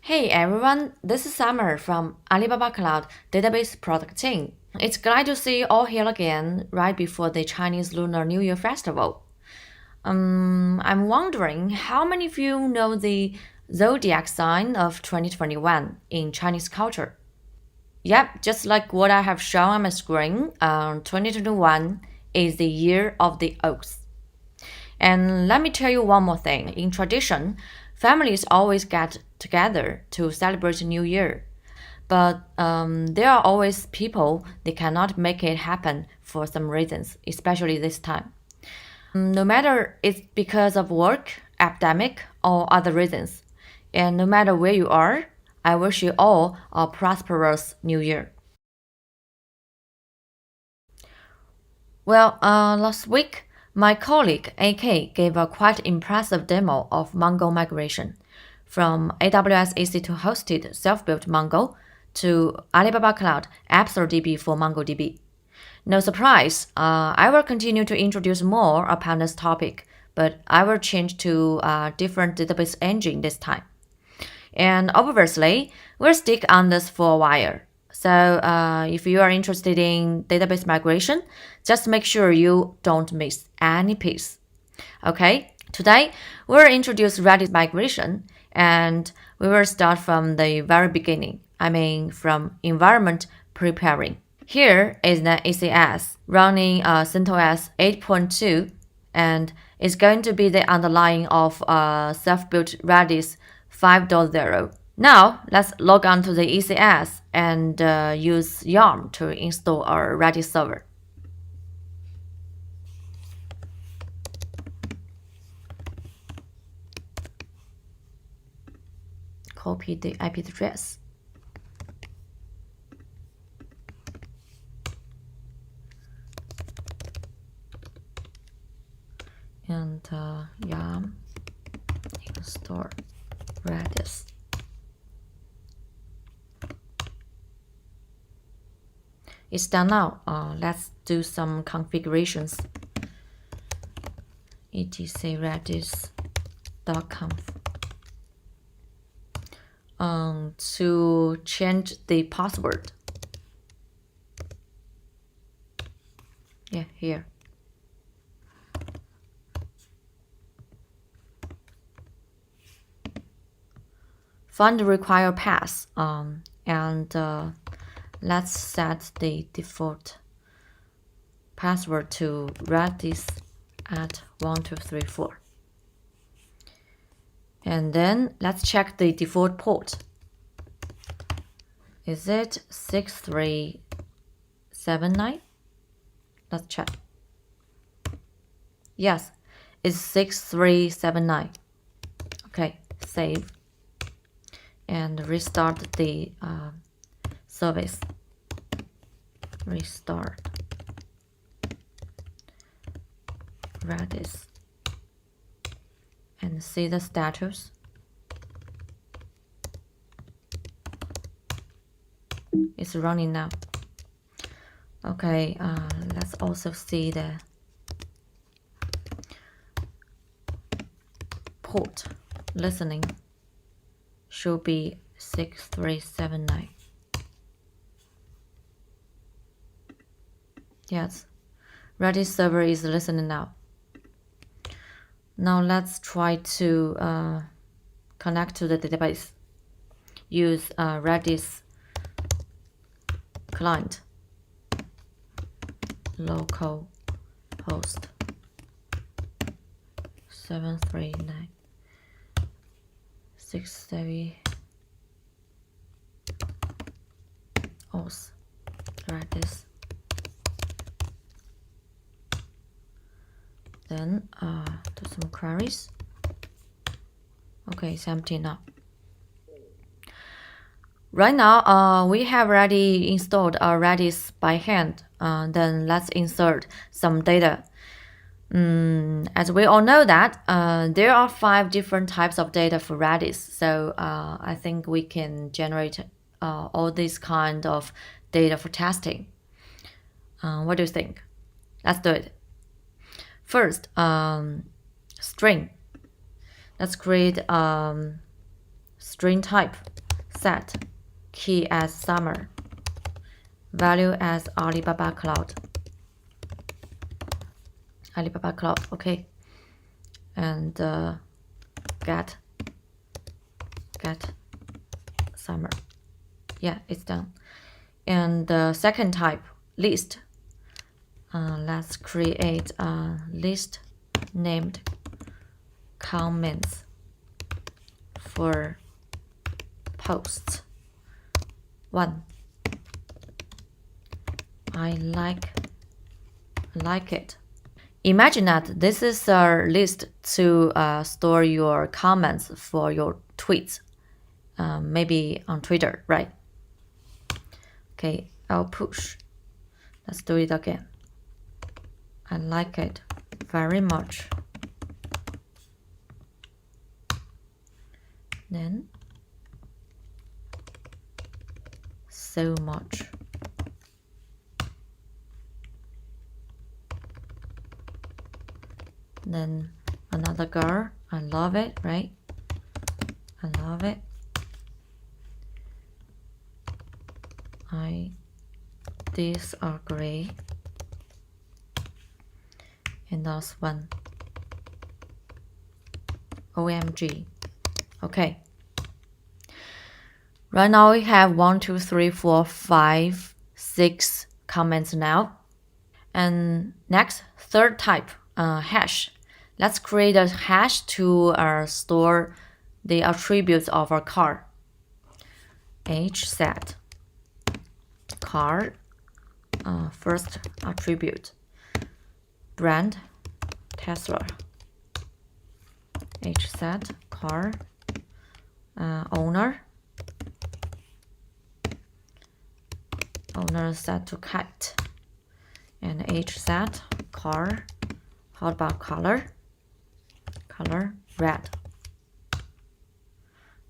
Hey everyone, this is Summer from Alibaba Cloud Database Product Team. It's glad to see you all here again right before the Chinese Lunar New Year festival. I'm wondering how many of you know the zodiac sign of 2021 in Chinese culture? Yep, just like what I have shown on my screen, 2021 is the year of the ox. And let me tell you one more thing. In tradition, families always get together to celebrate New Year. But there are always people they cannot make it happen for some reasons, especially this time. No matter it's because of work, academic, or other reasons. And no matter where you are, I wish you all a prosperous New Year. Well, last week, my colleague AK gave a quite impressive demo of Mongo migration from AWS EC2 hosted self-built Mongo to Alibaba Cloud ApsaraDB for MongoDB. No surprise, I will continue to introduce more upon this topic, but I will change to a different database engine this time. And obviously, we'll stick on this for a while. So if you are interested in database migration, just make sure you don't miss any piece. Okay, today we'll introduce Redis migration and we will start from the very beginning. I mean from environment preparing. Here is the ECS running CentOS 8.2 and it's going to be the underlying of self-built Redis 5.0. Now, let's log on to the ECS and use yarn to install our Redis server. Copy the IP address. And yarn install Redis. It's done now. Let's do some configurations. etc redis.conf. To change the password. Yeah, here. Find the required path and let's set the default password to Redis at 1234. And then let's check the default port. Is it 6379? Let's check. Yes, it's 6379. Okay, save. And restart the service. Restart Redis and see the status. It's running now. Okay, let's also see the port listening. Should be 6379. Yes, Redis server is listening now. Now let's try to connect to the database. Use Redis client local host 739 67 auth Redis. Then do some queries. Okay, it's empty now. Right now, we have already installed our Redis by hand. Then let's insert some data. As we all know that there are 5 different types of data for Redis. So I think we can generate all these kind of data for testing. What do you think? Let's do it. First, string. Let's create string type set key as summer, value as Alibaba Cloud. Alibaba Cloud, okay. And get summer. Yeah, it's done. And the second type, list. Let's create a list named comments for posts. 1. I like it. Imagine that this is a list to store your comments for your tweets, maybe on Twitter, right? Okay, I'll push. Let's do it again. I like it very much. Then so much. Then another girl, I love it, right? I love it. I disagree. And last one, OMG. Okay. Right now we have 1, 2, 3, 4, 5, 6 comments now. And next, third type, hash. Let's create a hash to store the attributes of our car. Zset car, first attribute, brand Tesla. Zset car, owner set to cat. And Zset car, how about color red.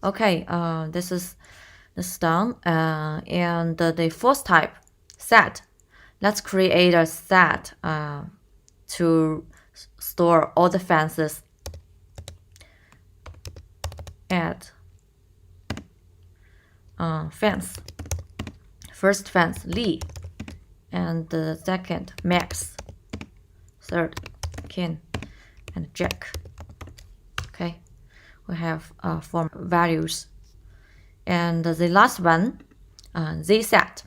Okay, this is done. And the fourth type, set. Let's create a set to store all the fences. Add fence. First fence, Lee. And the second, Max. Third, Ken and Jack. Okay, we have 4 values. And the last one, zset.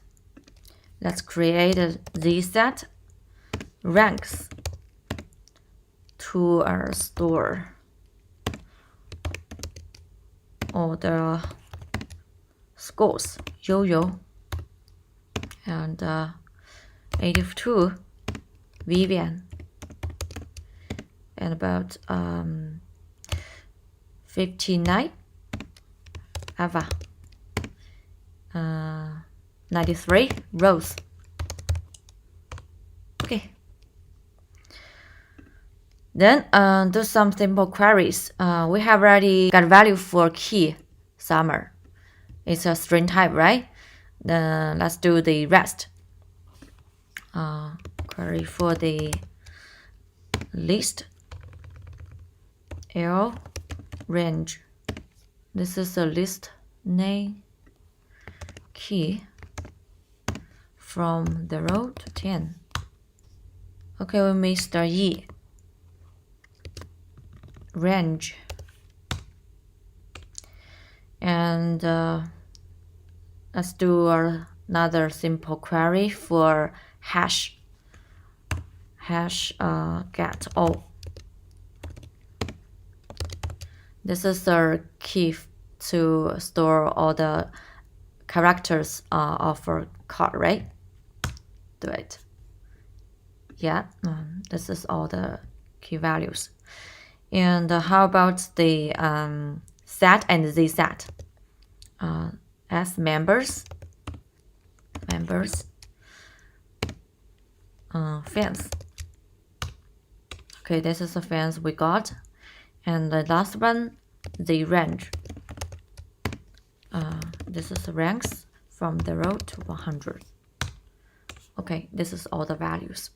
Let's create a zset ranks to store all the scores. Yo-yo and 82 Vivian and about 59 Ava, 93 Rose. Okay, then do some simple queries. We have already got value for key summer. It's a string type, right? Let's do the rest. Query for the list L range. This is a list name key from 0 to 10. Okay, we missed the E range. And let's do another simple query for hash get all. This is a key to store all the characters of a card, right? Do it. Yeah, this is all the key values. And how about the set and zset? As members, fence. Okay, this is the fence we got. And the last one, the range. This is the ranks from 0 to 100. Okay, this is all the values.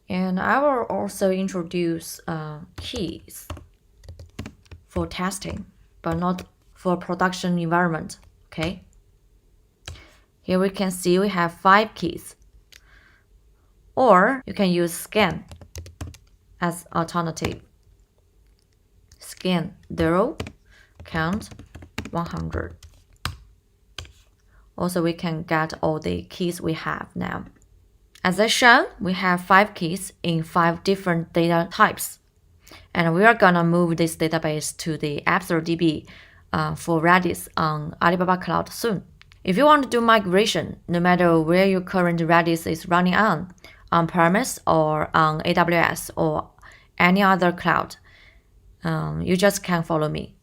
And I will also introduce keys for testing, but not for production environment. Okay. Here we can see we have 5 keys. Or you can use scan as alternative. Scan 0, count 100. Also, we can get all the keys we have now. As I shown, we have 5 keys in 5 different data types. And we are gonna move this database to the ApsaraDB for Redis on Alibaba Cloud soon. If you want to do migration, no matter where your current Redis is running on-premise or on AWS or any other cloud, you just can follow me.